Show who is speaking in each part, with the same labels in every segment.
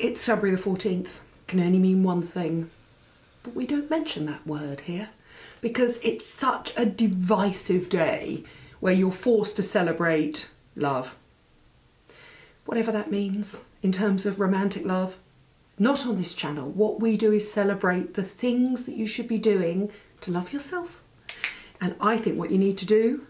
Speaker 1: It's February the 14th, can only mean one thing, but we don't mention that word here because it's such a divisive day where you're forced to celebrate love. Whatever that means in terms of romantic love. Not on this channel. What we do is celebrate the things that you should be doing to love yourself. And I think what you need to do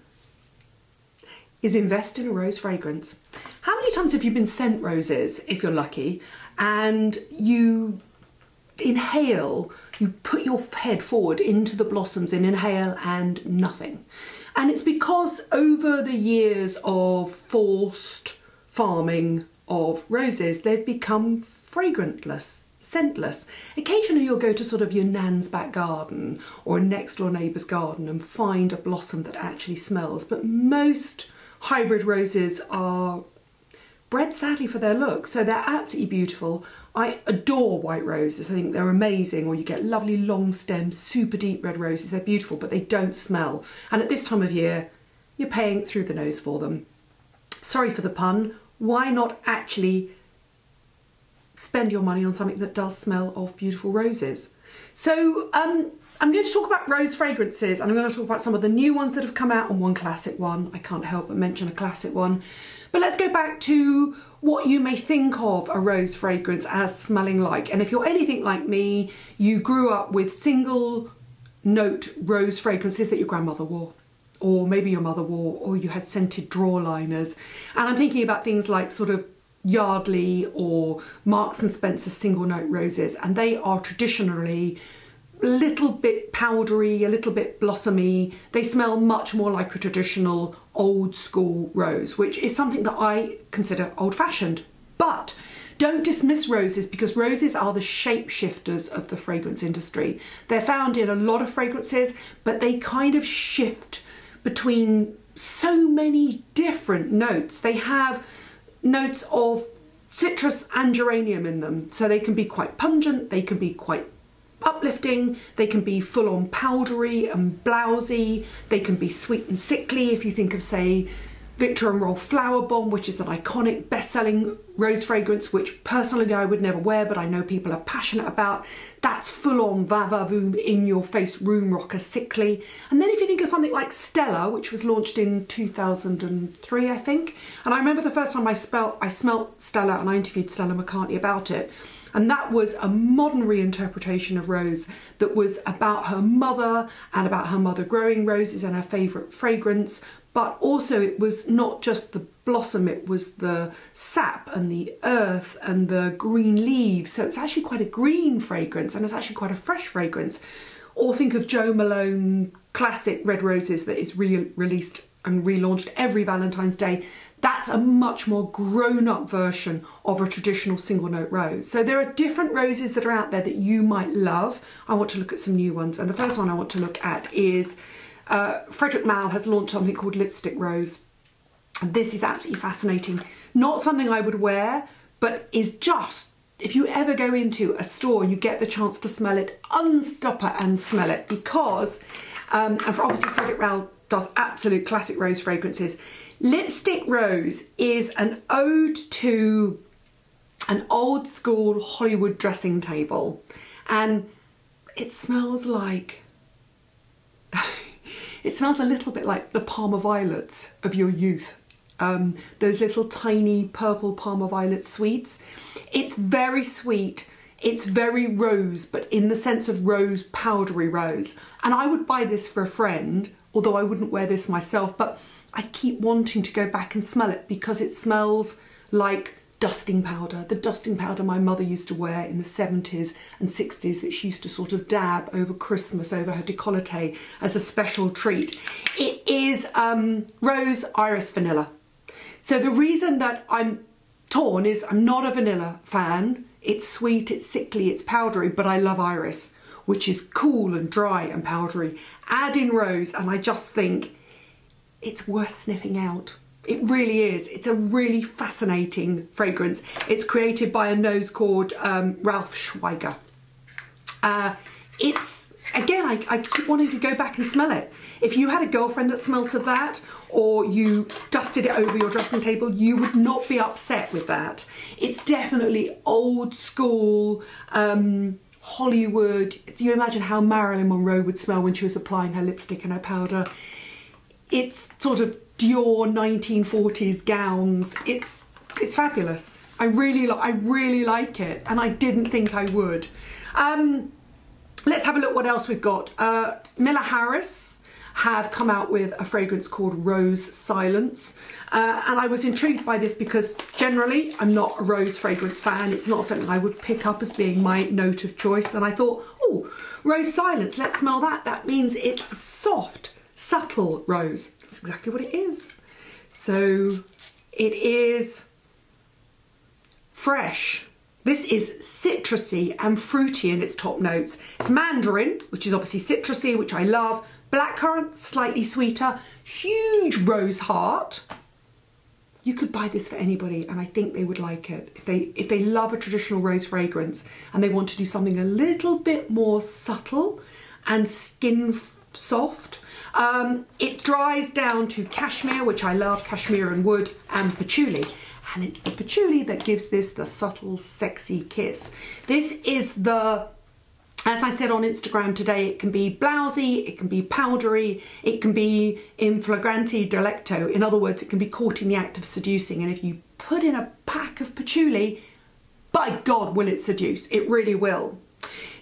Speaker 1: is invest in a rose fragrance. How many times have you been sent roses, if you're lucky, and you inhale, you put your head forward into the blossoms and inhale and nothing? And it's because over the years of forced farming of roses, they've become fragrantless, scentless. Occasionally you'll go to sort of your nan's back garden or a next door neighbour's garden and find a blossom that actually smells, but most hybrid roses are bred sadly for their look, so they're absolutely beautiful. I adore white roses, I think they're amazing, or you get lovely long stems, super deep red roses, they're beautiful, but they don't smell. And at this time of year, you're paying through the nose for them. Sorry for the pun, why not actually spend your money on something that does smell of beautiful roses? So I'm going to talk about rose fragrances, and I'm going to talk about some of the new ones that have come out and one classic one. I can't help but mention a classic one. But let's go back to what you may think of a rose fragrance as smelling like. And if you're anything like me, you grew up with single note rose fragrances that your grandmother wore, or maybe your mother wore, or you had scented drawer liners. And I'm thinking about things like sort of Yardley or Marks and Spencer single note roses, and they are traditionally a little bit powdery, a little bit blossomy. They smell much more like a traditional old school rose, which is something that I consider old-fashioned. But don't dismiss roses, because roses are the shapeshifters of the fragrance industry. They're found in a lot of fragrances, but they kind of shift between so many different notes. They have notes of citrus and geranium in them, so they can be quite pungent, they can be quite uplifting, they can be full-on powdery and blousy, they can be sweet and sickly if you think of, say, Victor and Rolf Flower Bomb, which is an iconic best-selling rose fragrance, which personally I would never wear, but I know people are passionate about. That's full-on va-va-voom, in-your-face room rocker sickly. And then if you think of something like Stella, which was launched in 2003, I think, and I remember the first time I smelt Stella, and I interviewed Stella McCartney about it, and that was a modern reinterpretation of rose that was about her mother and about her mother growing roses and her favourite fragrance. But also it was not just the blossom, it was the sap and the earth and the green leaves. So it's actually quite a green fragrance, and it's actually quite a fresh fragrance. Or think of Jo Malone classic red roses that is re-released and relaunched every Valentine's Day. That's a much more grown-up version of a traditional single note rose. So there are different roses that are out there that you might love. I want to look at some new ones, and the first one I want to look at is Frederic Malle has launched something called Lipstick Rose. And this is absolutely fascinating. Not something I would wear, but is just, if you ever go into a store and you get the chance to smell it, unstop it and smell it, because, and for obviously Frederic Malle does absolute classic rose fragrances. Lipstick Rose is an ode to an old school Hollywood dressing table, and it smells like it smells a little bit like the Parma violets of your youth. Those little tiny purple Parma violet sweets. It's very sweet, it's very rose, but in the sense of rose, powdery rose. And I would buy this for a friend, although I wouldn't wear this myself, but I keep wanting to go back and smell it because it smells like dusting powder, the dusting powder my mother used to wear in the 70s and 60s that she used to sort of dab over Christmas over her décolleté as a special treat. It is rose, iris, vanilla. So the reason that I'm torn is I'm not a vanilla fan. It's sweet, it's sickly, it's powdery, but I love iris, which is cool and dry and powdery. Add in rose and I just think it's worth sniffing out. It really is. It's a really fascinating fragrance. It's created by a nose called Ralph Schweiger. It's, again, I keep wanting to go back and smell it. If you had a girlfriend that smelt of that, or you dusted it over your dressing table, you would not be upset with that. It's definitely old school, Hollywood. Do you imagine how Marilyn Monroe would smell when she was applying her lipstick and her powder? It's sort of Dior 1940s gowns. It's fabulous. I really like it, and I didn't think I would. Let's have a look what else we've got. Miller Harris have come out with a fragrance called Rose Silence, and I was intrigued by this because generally I'm not a rose fragrance fan. It's not something I would pick up as being my note of choice, and I thought, oh, Rose Silence, let's smell that. That means it's soft, subtle rose. That's exactly what it is. So it is fresh. This is citrusy and fruity in its top notes. It's mandarin, which is obviously citrusy, which I love. Blackcurrant, slightly sweeter. Huge rose heart. You could buy this for anybody, and I think they would like it. If they love a traditional rose fragrance and they want to do something a little bit more subtle and skin soft. It dries down to cashmere, which I love, cashmere and wood, and patchouli. And it's the patchouli that gives this the subtle, sexy kiss. This is the, as I said on Instagram today, it can be blousy, it can be powdery, it can be in flagranti delicto. In other words, it can be caught in the act of seducing. And if you put in a pack of patchouli, by God, will it seduce. It really will.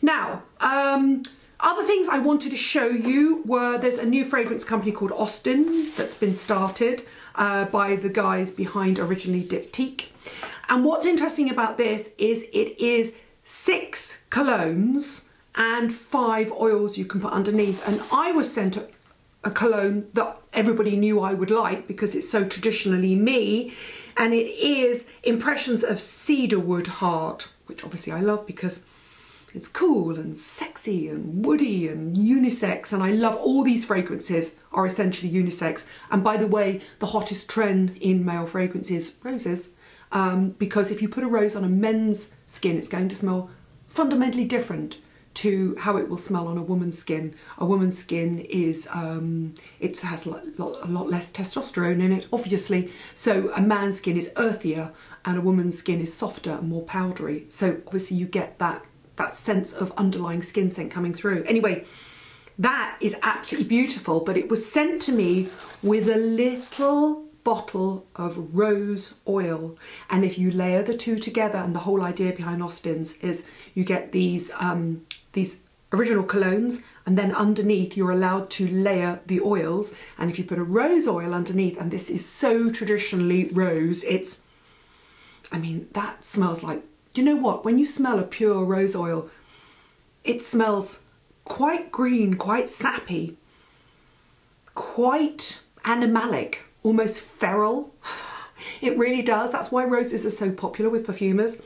Speaker 1: Now, other things I wanted to show you were, there's a new fragrance company called Austin that's been started by the guys behind originally Diptyque. And what's interesting about this is it is 6 colognes and 5 oils you can put underneath. And I was sent a cologne that everybody knew I would like because it's so traditionally me, and it is Impressions of Cedarwood Heart, which obviously I love because it's cool and sexy and woody and unisex, and I love all these fragrances are essentially unisex. And by the way, the hottest trend in male fragrance is roses, because if you put a rose on a men's skin, it's going to smell fundamentally different to how it will smell on a woman's skin. A woman's skin is, it has a lot less testosterone in it, obviously. So a man's skin is earthier and a woman's skin is softer and more powdery. So obviously you get that sense of underlying skin scent coming through. Anyway, that is absolutely beautiful, but it was sent to me with a little bottle of rose oil. And if you layer the two together, and the whole idea behind Austin's is you get these original colognes, and then underneath you're allowed to layer the oils. And if you put a rose oil underneath, and this is so traditionally rose, it's, I mean, that smells like, do you know what? When you smell a pure rose oil, it smells quite green, quite sappy, quite animalic, almost feral. It really does. That's why roses are so popular with perfumers.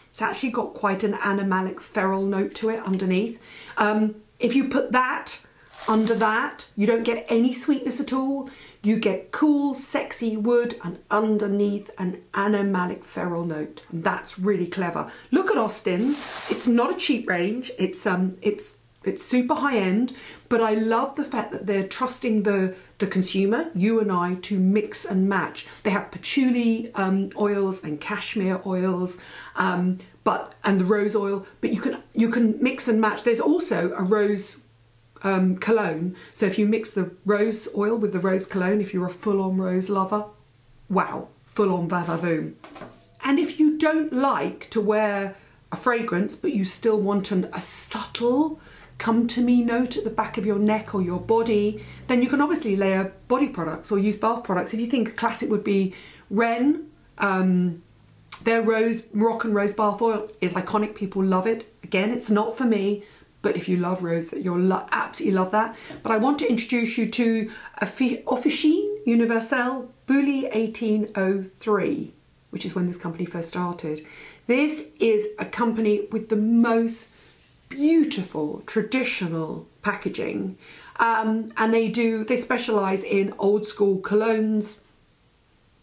Speaker 1: It's actually got quite an animalic, feral note to it underneath. If you put that under that, you don't get any sweetness at all. You get cool, sexy wood, and underneath an animalic feral note. And that's really clever. Look at Austin. It's not a cheap range. It's super high end, but I love the fact that they're trusting the consumer, you and I, to mix and match. They have patchouli oils and cashmere oils, and the rose oil, but you can mix and match. There's also a rose cologne, so if you mix the rose oil with the rose cologne, if you're a full-on rose lover, wow, full-on va-va-voom. And if you don't like to wear a fragrance but you still want a subtle come to me note at the back of your neck or your body, then you can obviously layer body products or use bath products. If you think a classic would be Ren, their Moroccan rose bath oil is iconic, people love it. Again, it's not for me, but if you love rose, you'll absolutely love that. But I want to introduce you to Officine Universelle Bully 1803, which is when this company first started. This is a company with the most beautiful traditional packaging, and they specialise in old school colognes,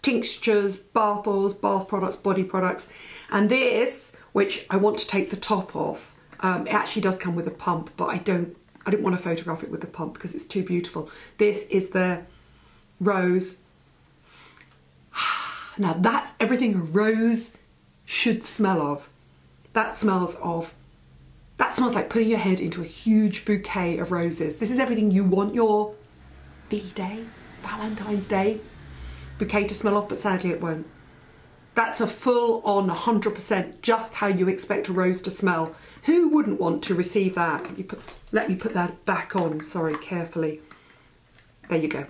Speaker 1: tinctures, bath oils, bath products, body products. And this, which I want to take the top off, it actually does come with a pump, but I don't I didn't want to photograph it with the pump because it's too beautiful. This is the rose. Now that's everything a rose should smell of. That smells like putting your head into a huge bouquet of roses. This is everything you want your B-Day, Valentine's Day bouquet to smell of, but sadly it won't. That's a full-on 100% just how you expect a rose to smell. Who wouldn't want to receive that? Let me put that back on, sorry, carefully. There you go.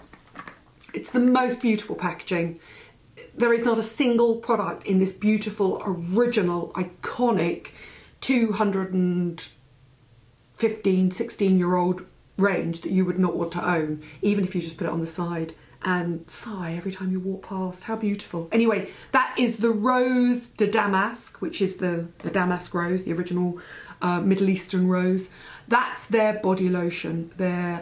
Speaker 1: It's the most beautiful packaging. There is not a single product in this beautiful, original, iconic 215, 16-year-old range that you would not want to own, even if you just put it on the side and sigh every time you walk past. How beautiful. Anyway, that is the Rose de Damask, which is the damask rose, the original Middle Eastern rose. That's their body lotion, their,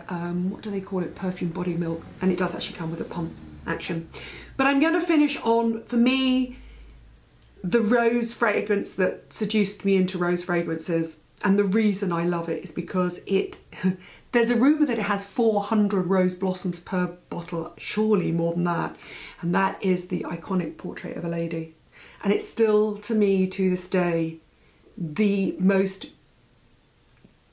Speaker 1: what do they call it, perfume body milk, and it does actually come with a pump action. But I'm going to finish on, for me, the rose fragrance that seduced me into rose fragrances, and the reason I love it is because there's a rumour that it has 400 rose blossoms per bottle, surely more than that, and that is the iconic Portrait of a Lady. And it's still, to me, to this day, the most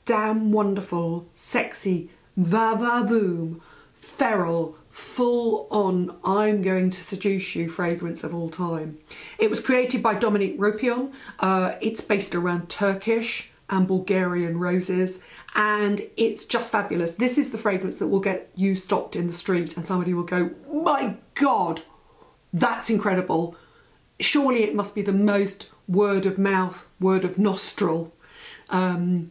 Speaker 1: damn wonderful, sexy, va-va-voom, feral, full-on, I'm going to seduce you fragrance of all time. It was created by Dominic Ropion. It's based around Turkish and Bulgarian roses, and it's just fabulous. This is the fragrance that will get you stopped in the street and somebody will go, my God, that's incredible. Surely it must be the most word of mouth, word of nostril. Oh,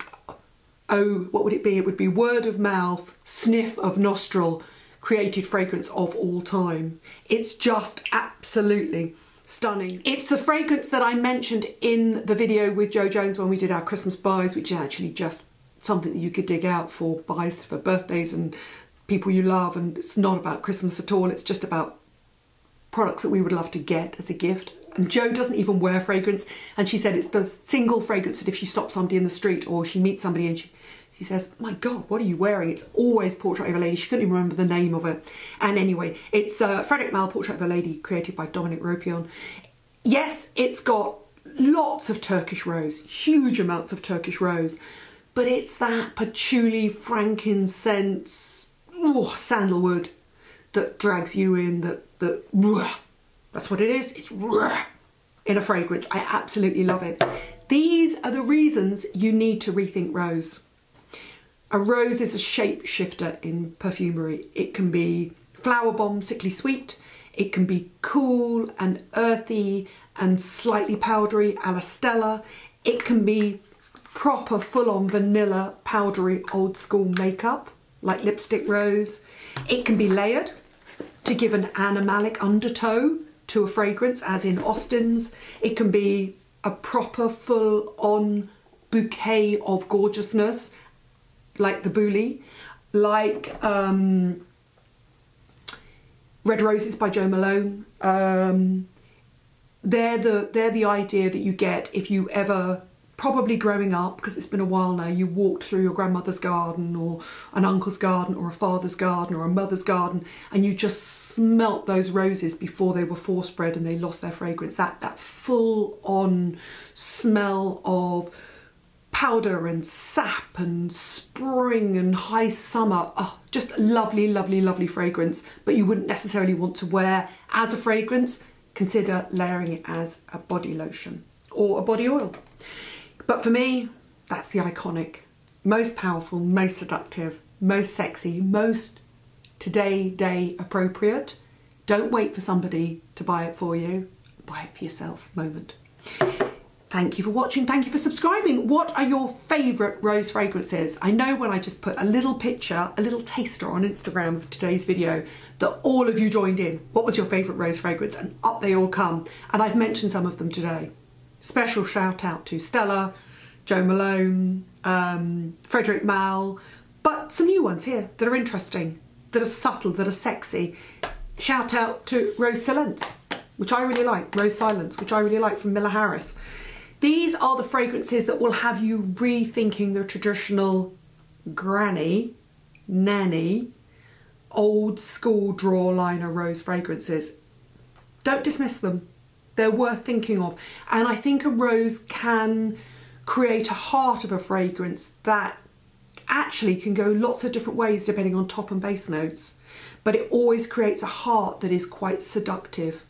Speaker 1: what would it be? It would be word of mouth, sniff of nostril, created fragrance of all time. It's just absolutely stunning. It's the fragrance that I mentioned in the video with Jo Jones when we did our Christmas buys, which is actually just something that you could dig out for buys for birthdays and people you love, and it's not about Christmas at all. It's just about products that we would love to get as a gift. And Jo doesn't even wear fragrance, and she said it's the single fragrance that if she stops somebody in the street or she meets somebody and she says, my God, what are you wearing? It's always Portrait of a Lady. She couldn't even remember the name of it. And anyway, it's Frederic Malle Portrait of a Lady, created by Dominic Ropion. Yes, it's got lots of Turkish rose, huge amounts of Turkish rose, but it's that patchouli, frankincense, sandalwood that drags you in, that's what it is. It's in a fragrance. I absolutely love it. These are the reasons you need to rethink rose. A rose is a shape shifter in perfumery. It can be flower bomb, sickly sweet. It can be cool and earthy and slightly powdery, a la Stella. It can be proper full-on vanilla, powdery, old school makeup, like Lipstick Rose. It can be layered to give an animalic undertow to a fragrance, as in Austin's. It can be a proper full-on bouquet of gorgeousness, like the BLOUSY, like Red Roses by Jo Malone. They're the idea that you get if you ever, probably growing up, because it's been a while now, you walked through your grandmother's garden or an uncle's garden or a father's garden or a mother's garden, and you just smelt those roses before they were force bred and they lost their fragrance. That full-on smell of powder and sap and spring and high summer. Oh, just lovely, lovely, lovely fragrance, but you wouldn't necessarily want to wear as a fragrance. Consider layering it as a body lotion or a body oil. But for me, that's the iconic, most powerful, most seductive, most sexy, most today day appropriate. Don't wait for somebody to buy it for you. Buy it for yourself moment. Thank you for watching. Thank you for subscribing. What are your favourite rose fragrances? I know when I just put a little picture, a little taster on Instagram of today's video, that all of you joined in. What was your favourite rose fragrance? And up they all come. And I've mentioned some of them today. Special shout out to Stella, Jo Malone, Frederic Malle, but some new ones here that are interesting, that are subtle, that are sexy. Shout out to Rose Scents, which I really like, Rose Silence, which I really like, from Miller Harris. These are the fragrances that will have you rethinking the traditional granny, nanny, old school drawer liner rose fragrances. Don't dismiss them. They're worth thinking of. And I think a rose can create a heart of a fragrance that actually can go lots of different ways depending on top and base notes. But it always creates a heart that is quite seductive,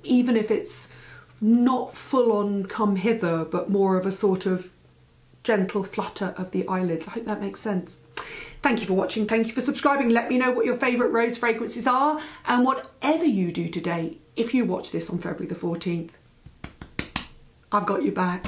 Speaker 1: even if it's not full on come hither, but more of a sort of gentle flutter of the eyelids. I hope that makes sense. Thank you for watching. Thank you for subscribing. Let me know what your favourite rose fragrances are, and whatever you do today, if you watch this on February the 14th, I've got your back.